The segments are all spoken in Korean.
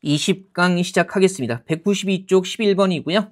20강 시작하겠습니다. 192쪽 11번이고요.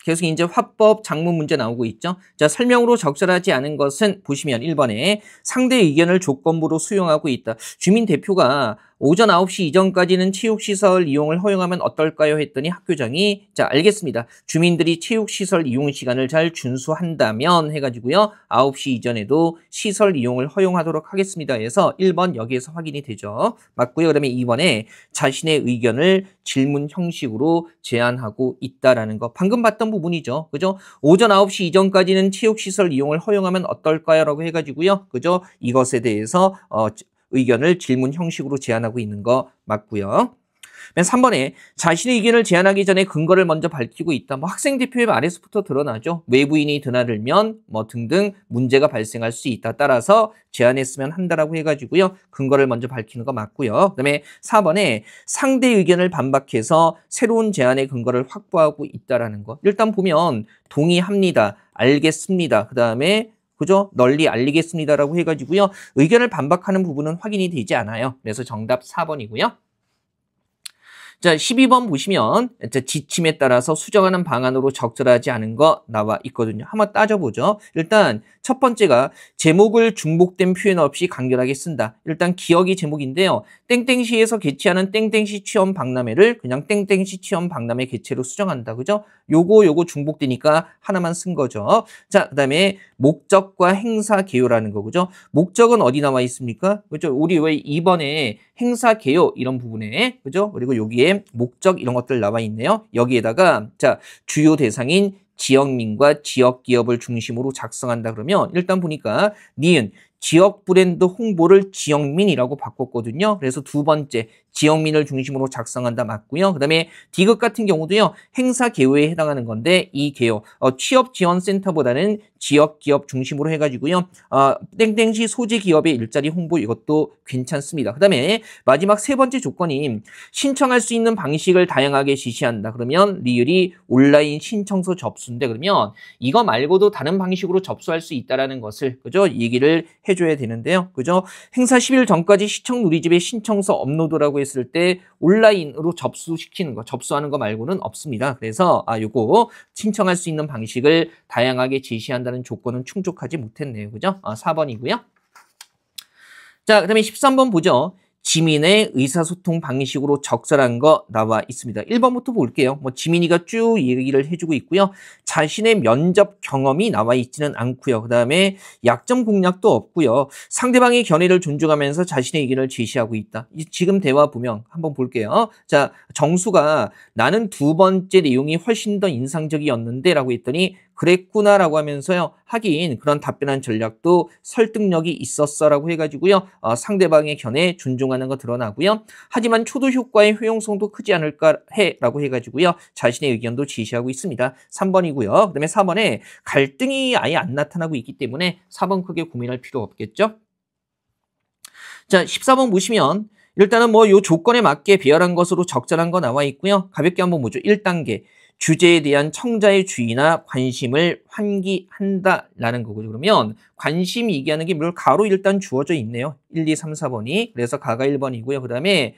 계속 이제 화법 작문 문제 나오고 있죠. 자, 설명으로 적절하지 않은 것은 보시면 1번에 상대 의견을 조건부로 수용하고 있다. 주민 대표가 오전 9시 이전까지는 체육시설 이용을 허용하면 어떨까요? 했더니 학교장이 자, 알겠습니다. 주민들이 체육시설 이용 시간을 잘 준수한다면 해가지고요. 9시 이전에도 시설 이용을 허용하도록 하겠습니다. 해서 1번 여기에서 확인이 되죠. 맞고요. 그다음에 2번에 자신의 의견을 질문 형식으로 제안하고 있다라는 거. 방금 봤던 부분이죠. 그죠? 오전 9시 이전까지는 체육시설 이용을 허용하면 어떨까요? 라고 해가지고요. 그죠? 이것에 대해서 의견을 질문 형식으로 제안하고 있는 거 맞고요. 3번에 자신의 의견을 제안하기 전에 근거를 먼저 밝히고 있다. 뭐 학생 대표의 말에서부터 드러나죠. 외부인이 드나들면 뭐 등등 문제가 발생할 수 있다. 따라서 제안했으면 한다라고 해가지고요. 근거를 먼저 밝히는 거 맞고요. 그다음에 4번에 상대 의견을 반박해서 새로운 제안의 근거를 확보하고 있다라는 거. 일단 보면 동의합니다. 알겠습니다. 그다음에 그죠? 널리 알리겠습니다라고 해가지고요. 의견을 반박하는 부분은 확인이 되지 않아요. 그래서 정답 4번이고요. 자, 12번 보시면 지침에 따라서 수정하는 방안으로 적절하지 않은 거 나와 있거든요. 한번 따져보죠. 일단 첫 번째가 제목을 중복된 표현 없이 간결하게 쓴다. 일단 기억이 제목인데요. 땡땡시에서 개최하는 땡땡시 취업 박람회를 그냥 땡땡시 취업 박람회 개최로 수정한다. 그죠? 요거 중복되니까 하나만 쓴 거죠. 자, 그다음에 목적과 행사 개요라는 거. 그죠? 목적은 어디 나와 있습니까? 그죠? 우리 왜 2번에 행사 개요 이런 부분에 그죠? 그리고 여기에 목적 이런 것들 나와 있네요. 여기에다가 자, 주요 대상인 지역민과 지역 기업을 중심으로 작성한다 그러면 일단 보니까 니은 지역 브랜드 홍보를 지역민이라고 바꿨거든요. 그래서 두 번째 지역민을 중심으로 작성한다 맞고요. 그다음에 디귿 같은 경우도요. 행사 개요에 해당하는 건데 이 개요 취업 지원 센터보다는 지역 기업 중심으로 해가지고요. 땡땡시 소재 기업의 일자리 홍보 이것도 괜찮습니다. 그다음에 마지막 세 번째 조건이 신청할 수 있는 방식을 다양하게 지시한다. 그러면 리을이 온라인 신청서 접수인데 그러면 이거 말고도 다른 방식으로 접수할 수 있다라는 것을 그죠? 얘기를 해줘야 되는데요. 그죠? 행사 10일 전까지 시청 누리집에 신청서 업로드라고 했을 때 온라인으로 접수시키는 거, 접수하는 거 말고는 없습니다. 그래서 요거 신청할 수 있는 방식을 다양하게 제시한다는 조건은 충족하지 못했네요. 그죠? 4번이고요. 자, 그다음에 13번 보죠. 지민의 의사소통 방식으로 적절한 거 나와 있습니다. 1번부터 볼게요. 뭐 지민이가 쭉 얘기를 해주고 있고요. 자신의 면접 경험이 나와 있지는 않고요. 그다음에 약점 공략도 없고요. 상대방의 견해를 존중하면서 자신의 의견을 제시하고 있다. 지금 대화 보면 한번 볼게요. 자, 정수가 나는 두 번째 내용이 훨씬 더 인상적이었는데 라고 했더니 그랬구나라고 하면서요. 하긴 그런 답변한 전략도 설득력이 있었어라고 해가지고요. 상대방의 견해 존중하는 거 드러나고요. 하지만 초도 효과의 효용성도 크지 않을까 해라고 해가지고요. 자신의 의견도 제시하고 있습니다. 3번이고요. 그다음에 4번에 갈등이 아예 안 나타나고 있기 때문에 4번 크게 고민할 필요 없겠죠. 자, 14번 보시면 일단은 뭐 요 조건에 맞게 배열한 것으로 적절한 거 나와 있고요. 가볍게 한번 보죠. 1단계. 주제에 대한 청자의 주의나 관심을 환기한다라는 거고요. 그러면 관심 얘기하는 게 물론 가로 일단 주어져 있네요. 1, 2, 3, 4번이. 그래서 가가 1번이고요. 그 다음에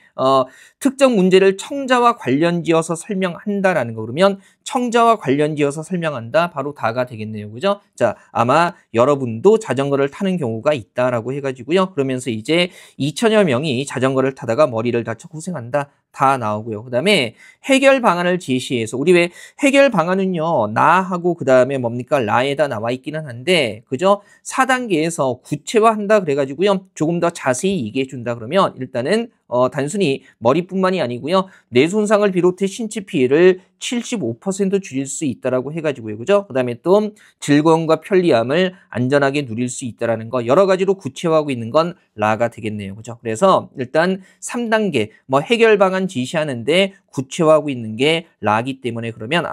특정 문제를 청자와 관련지어서 설명한다라는 거. 그러면 청자와 관련지어서 설명한다. 바로 다가 되겠네요. 그죠? 자, 아마 여러분도 자전거를 타는 경우가 있다라고 해가지고요. 그러면서 이제 2천여 명이 자전거를 타다가 머리를 다쳐 고생한다. 다 나오고요. 그 다음에 해결 방안을 제시해서 우리 왜 해결 방안은요. 나하고 그 다음에 뭡니까? 라에다 나와 있기는 한데 그죠? 4단계에서 구체화한다 그래가지고요. 조금 더 자세히 얘기해 준다 그러면 일단은 단순히 머리뿐만이 아니고요. 뇌 손상을 비롯해 신체 피해를 75% 줄일 수 있다라고 해가지고요. 그죠? 그 다음에 또 즐거움과 편리함을 안전하게 누릴 수 있다라는 거 여러 가지로 구체화하고 있는 건 라가 되겠네요. 그죠? 그래서 일단 3단계 뭐 해결 방안 제시하는데 구체화하고 있는 게 라기 때문에 그러면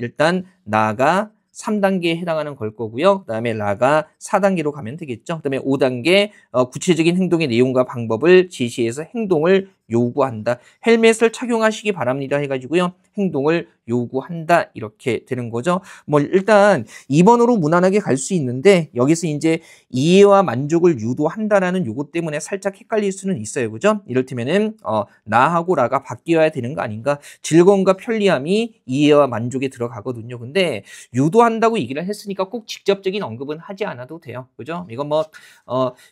일단 나가 3단계에 해당하는 걸 거고요. 그 다음에 라가 4단계로 가면 되겠죠. 그 다음에 5단계 구체적인 행동의 내용과 방법을 제시해서 행동을 요구한다. 헬멧을 착용하시기 바랍니다 해가지고요. 행동을 요구한다 이렇게 되는 거죠. 뭐 일단 2번으로 무난하게 갈 수 있는데 여기서 이제 이해와 만족을 유도한다라는 요거 때문에 살짝 헷갈릴 수는 있어요. 그죠? 이를테면은 나하고 라가 바뀌어야 되는 거 아닌가? 즐거움과 편리함이 이해와 만족에 들어가거든요. 근데 유도한다고 얘기를 했으니까 꼭 직접적인 언급은 하지 않아도 돼요. 그죠? 이건 뭐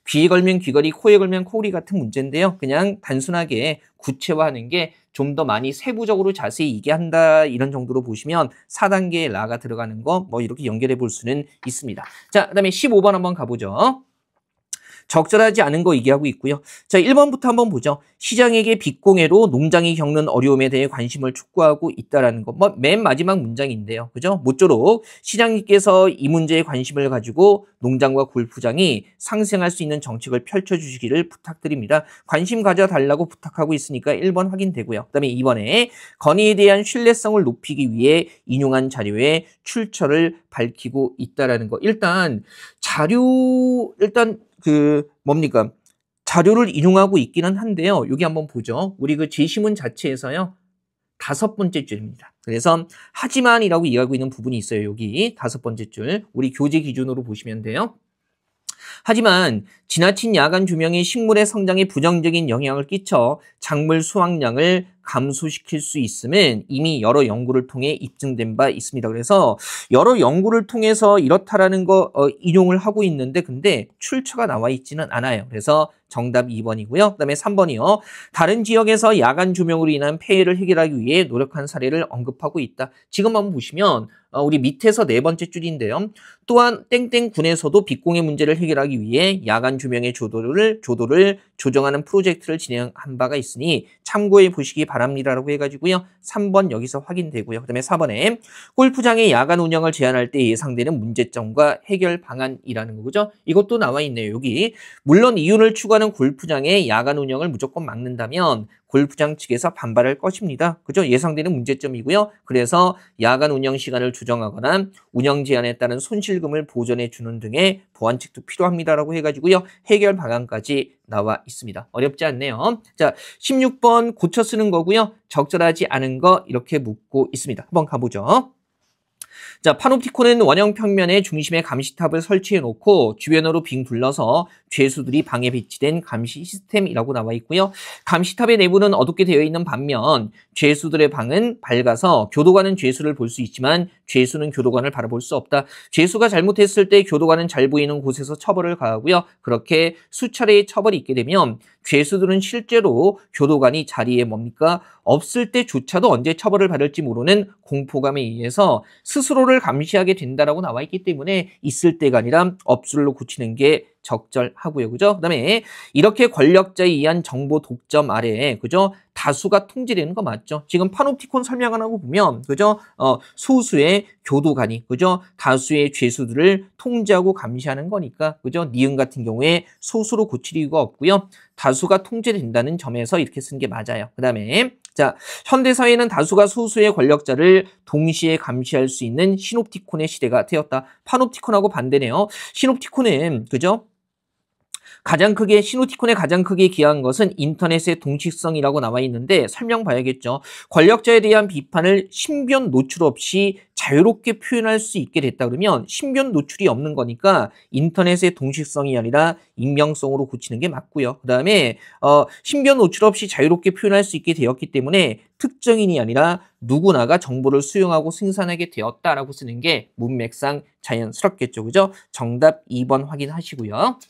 귀에 걸면 귀걸이, 코에 걸면 코걸이 같은 문제인데요. 그냥 단순하게 구체화하는 게 좀 더 많이 세부적으로 자세히 얘기한다 이런 정도로 보시면 4단계의 라가 들어가는 거 뭐 이렇게 연결해 볼 수는 있습니다. 자, 그다음에 15번 한번 가보죠. 적절하지 않은 거 얘기하고 있고요. 자, 1번부터 한번 보죠. 시장에게 빚공해로 농장이 겪는 어려움에 대해 관심을 촉구하고 있다라는 거. 뭐 맨 마지막 문장인데요. 그죠? 모쪼록 시장님께서 이 문제에 관심을 가지고 농장과 골프장이 상생할 수 있는 정책을 펼쳐주시기를 부탁드립니다. 관심 가져달라고 부탁하고 있으니까 1번 확인되고요. 그다음에 2번에 건의에 대한 신뢰성을 높이기 위해 인용한 자료의 출처를 밝히고 있다라는 거. 일단 뭡니까? 자료를 인용하고 있기는 한데요. 여기 한번 보죠. 우리 그 제시문 자체에서요. 5번째 줄입니다. 그래서 하지만이라고 이해하고 있는 부분이 있어요. 여기 5번째 줄. 우리 교재 기준으로 보시면 돼요. 하지만 지나친 야간 조명이 식물의 성장에 부정적인 영향을 끼쳐 작물 수확량을 감소시킬 수 있음은 이미 여러 연구를 통해 입증된 바 있습니다. 그래서 여러 연구를 통해서 이렇다라는 거 인용을 하고 있는데 근데 출처가 나와 있지는 않아요. 그래서 정답 2번이고요. 그다음에 3번이요. 다른 지역에서 야간 조명으로 인한 폐해를 해결하기 위해 노력한 사례를 언급하고 있다. 지금 한번 보시면 우리 밑에서 4번째 줄인데요. 또한 땡땡군에서도 빚공해 문제를 해결하기 위해 야간 조명의 조도를 조정하는 프로젝트를 진행한 바가 있으니 참고해 보시기 바랍니다라고 해가지고요. 3번 여기서 확인되고요. 그다음에 4번에 골프장의 야간 운영을 제한할 때 예상되는 문제점과 해결 방안이라는 거죠. 이것도 나와 있네요. 여기 물론 이윤을 추구하는 골프장의 야간 운영을 무조건 막는다면 골프장 측에서 반발할 것입니다. 그죠? 예상되는 문제점이고요. 그래서 야간 운영 시간을 조정하거나 운영 제한에 따른 손실금을 보전해 주는 등의 보완책도 필요합니다라고 해가지고요. 해결 방안까지 나와 있습니다. 어렵지 않네요. 자, 16번 고쳐 쓰는 거고요. 적절하지 않은 거 이렇게 묻고 있습니다. 한번 가보죠. 자, 파놉티콘은 원형 평면의 중심에 감시탑을 설치해 놓고 주변으로 빙 둘러서 죄수들이 방에 배치된 감시 시스템이라고 나와 있고요. 감시탑의 내부는 어둡게 되어 있는 반면 죄수들의 방은 밝아서 교도관은 죄수를 볼 수 있지만 죄수는 교도관을 바라볼 수 없다. 죄수가 잘못했을 때 교도관은 잘 보이는 곳에서 처벌을 가하고요. 그렇게 수차례의 처벌이 있게 되면 죄수들은 실제로 교도관이 자리에 없을 때조차도 언제 처벌을 받을지 모르는 공포감에 의해서 스스로를 감시하게 된다라고 나와 있기 때문에 있을 때가 아니라 없을로 고치는 게 적절하고요. 그죠? 그다음에 이렇게 권력자에 의한 정보 독점 아래에 그죠? 다수가 통제되는 거 맞죠? 지금 파놉티콘 설명하는 거 보면 그죠? 소수의 교도관이 그죠? 다수의 죄수들을 통제하고 감시하는 거니까 그죠? 니은 같은 경우에 소수로 고칠 이유가 없고요. 다수가 통제된다는 점에서 이렇게 쓴 게 맞아요. 그다음에 자, 현대사회는 다수가 소수의 권력자를 동시에 감시할 수 있는 시놉티콘의 시대가 되었다. 파놉티콘하고 반대네요. 시놉티콘은 그죠? 시놉티콘에 가장 크게 기여한 것은 인터넷의 동식성이라고 나와 있는데 설명 봐야겠죠. 권력자에 대한 비판을 신변 노출 없이 자유롭게 표현할 수 있게 됐다 그러면 신변 노출이 없는 거니까 인터넷의 동식성이 아니라 익명성으로 고치는 게 맞고요. 그 다음에 신변 노출 없이 자유롭게 표현할 수 있게 되었기 때문에 특정인이 아니라 누구나가 정보를 수용하고 생산하게 되었다라고 쓰는 게 문맥상 자연스럽겠죠. 그죠? 정답 2번 확인하시고요.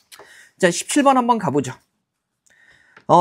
자, 17번 한번 가보죠.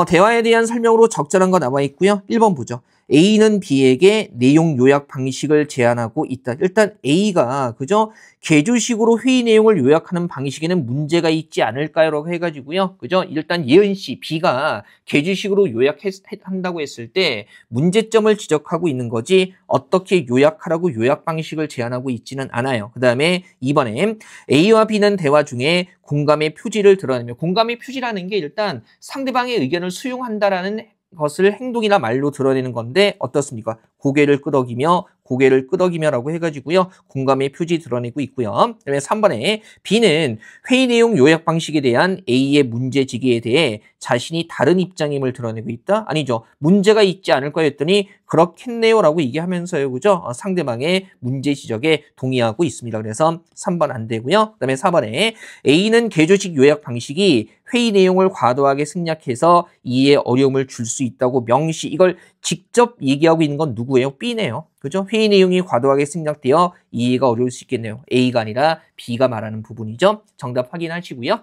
대화에 대한 설명으로 적절한 거 나와 있고요. 1번 보죠. A는 B에게 내용 요약 방식을 제안하고 있다. 일단 A가 그죠? 개조식으로 회의 내용을 요약하는 방식에는 문제가 있지 않을까요? 라고 해가지고요. 그죠? 일단 예은 씨, B가 개조식으로 요약한다고 했을 때 문제점을 지적하고 있는 거지 어떻게 요약하라고 요약 방식을 제안하고 있지는 않아요. 그 다음에 2번에 A와 B는 대화 중에 공감의 표지를 드러내며 공감의 표지라는 게 일단 상대방의 의견을 수용한다라는 것을 행동이나 말로 드러내는 건데 어떻습니까? 고개를 끄덕이며라고 해가지고요. 공감의 표지 드러내고 있고요. 그다음에 3번에 B는 회의 내용 요약 방식에 대한 A의 문제 제기에 대해 자신이 다른 입장임을 드러내고 있다? 아니죠. 문제가 있지 않을까 했더니 그렇겠네요 라고 얘기하면서요. 그죠? 상대방의 문제 지적에 동의하고 있습니다. 그래서 3번 안 되고요. 그 다음에 4번에 A는 개조식 요약 방식이 회의 내용을 과도하게 생략해서 이해에 어려움을 줄 수 있다고 명시, 이걸 직접 얘기하고 있는 건 누구예요? B네요. 그죠? 회의 내용이 과도하게 생략되어 이해가 어려울 수 있겠네요. A가 아니라 B가 말하는 부분이죠. 정답 확인하시고요.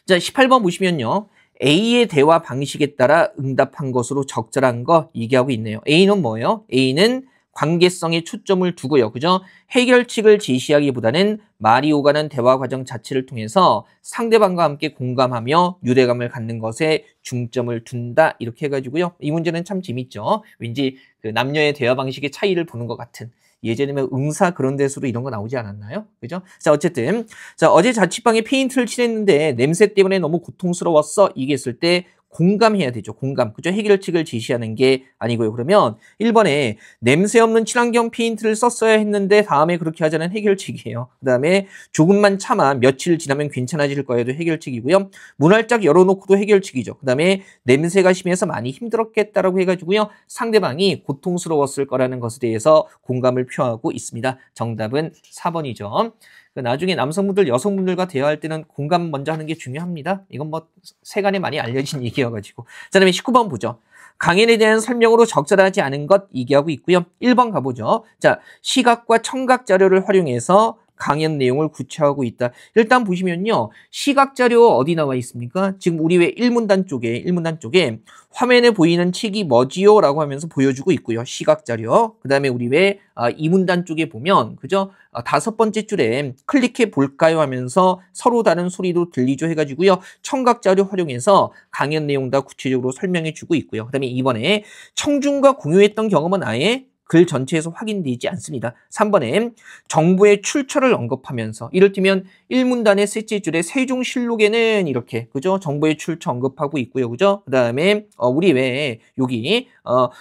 자, 18번 보시면요. A의 대화 방식에 따라 응답한 것으로 적절한 거 얘기하고 있네요. A는 뭐예요? A는 관계성에 초점을 두고요. 그죠? 해결책을 제시하기보다는 말이 오가는 대화 과정 자체를 통해서 상대방과 함께 공감하며 유대감을 갖는 것에 중점을 둔다. 이렇게 해가지고요. 이 문제는 참 재밌죠. 왠지 그 남녀의 대화 방식의 차이를 보는 것 같은. 예전에는 응사 그런 데서도 이런 거 나오지 않았나요? 그죠? 자, 어쨌든. 자, 어제 자취방에 페인트를 칠했는데 냄새 때문에 너무 고통스러웠어. 이게 했을 때 공감해야 되죠. 공감. 그죠? 해결책을 제시하는 게 아니고요. 그러면 1번에 냄새 없는 친환경 페인트를 썼어야 했는데 다음에 그렇게 하자는 해결책이에요. 그 다음에 조금만 참아 며칠 지나면 괜찮아질 거야도 해결책이고요. 문 활짝 열어놓고도 해결책이죠. 그 다음에 냄새가 심해서 많이 힘들었겠다라고 해가지고요. 상대방이 고통스러웠을 거라는 것에 대해서 공감을 표하고 있습니다. 정답은 4번이죠. 나중에 남성분들, 여성분들과 대화할 때는 공감 먼저 하는 게 중요합니다. 이건 뭐 세간에 많이 알려진 얘기여가지고. 자, 그다음에 19번 보죠. 강연에 대한 설명으로 적절하지 않은 것 얘기하고 있고요. 1번 가보죠. 자, 시각과 청각 자료를 활용해서 강연 내용을 구체화하고 있다. 일단 보시면요. 시각 자료 어디 나와 있습니까? 지금 우리 왜 1문단 쪽에 화면에 보이는 책이 뭐지요? 라고 하면서 보여주고 있고요. 시각 자료. 그 다음에 우리 왜 2문단 쪽에 보면 그죠? 5번째 줄에 클릭해 볼까요? 하면서 서로 다른 소리도 들리죠 해가지고요. 청각 자료 활용해서 강연 내용 다 구체적으로 설명해 주고 있고요. 그 다음에 이번에 청중과 공유했던 경험은 아예 글 전체에서 확인되지 않습니다. 3번에 정보의 출처를 언급하면서 이를테면 1문단의 셋째 줄에 세종실록에는 이렇게 그죠? 정보의 출처 언급하고 있고요. 그죠? 그 다음에 우리 왜 여기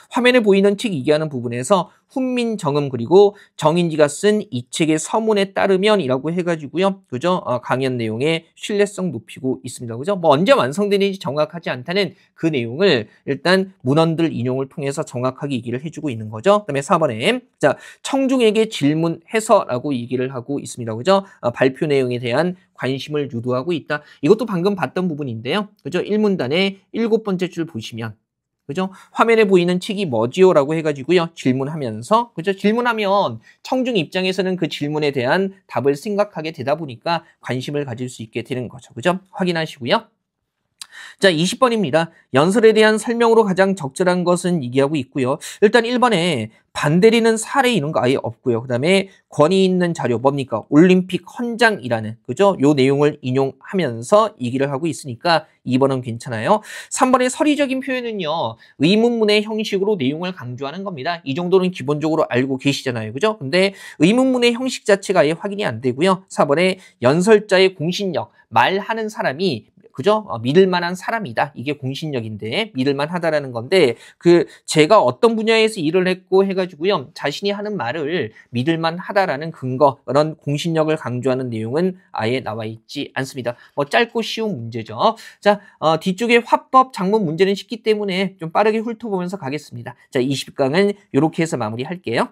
화면에 보이는 책 얘기하는 부분에서 훈민정음 그리고 정인지가 쓴 이 책의 서문에 따르면 이라고 해가지고요. 그죠? 강연 내용의 신뢰성 높이고 있습니다. 그죠? 뭐 언제 완성되는지 정확하지 않다는 그 내용을 일단 문헌들 인용을 통해서 정확하게 얘기를 해주고 있는 거죠. 그다음에 4번에 자, 청중에게 질문해서라고 얘기를 하고 있습니다. 그죠? 발표 내용에 대한 관심을 유도하고 있다. 이것도 방금 봤던 부분인데요. 그죠? 1문단의 7번째 줄 보시면 그죠? 화면에 보이는 책이 뭐지요? 라고 해가지고요. 질문하면서, 그죠? 질문하면 청중 입장에서는 그 질문에 대한 답을 생각하게 되다 보니까 관심을 가질 수 있게 되는 거죠. 그죠? 확인하시고요. 자, 20번입니다. 연설에 대한 설명으로 가장 적절한 것은 얘기하고 있고요. 일단 1번에 반대리는 사례 이런 거 아예 없고요. 그 다음에 권위 있는 자료 뭡니까? 올림픽 헌장이라는 그죠? 요 내용을 인용하면서 얘기를 하고 있으니까 2번은 괜찮아요. 3번의 서리적인 표현은요. 의문문의 형식으로 내용을 강조하는 겁니다. 이 정도는 기본적으로 알고 계시잖아요. 그죠? 근데 의문문의 형식 자체가 아예 확인이 안 되고요. 4번에 연설자의 공신력, 말하는 사람이 그죠? 믿을 만한 사람이다. 이게 공신력인데 믿을 만하다라는 건데 그 제가 어떤 분야에서 일을 했고 해가지고요. 자신이 하는 말을 믿을 만하다라는 근거 그런 공신력을 강조하는 내용은 아예 나와 있지 않습니다. 뭐 짧고 쉬운 문제죠. 자, 뒤쪽에 화법 작문 문제는 쉽기 때문에 좀 빠르게 훑어보면서 가겠습니다. 자, 20강은 이렇게 해서 마무리할게요.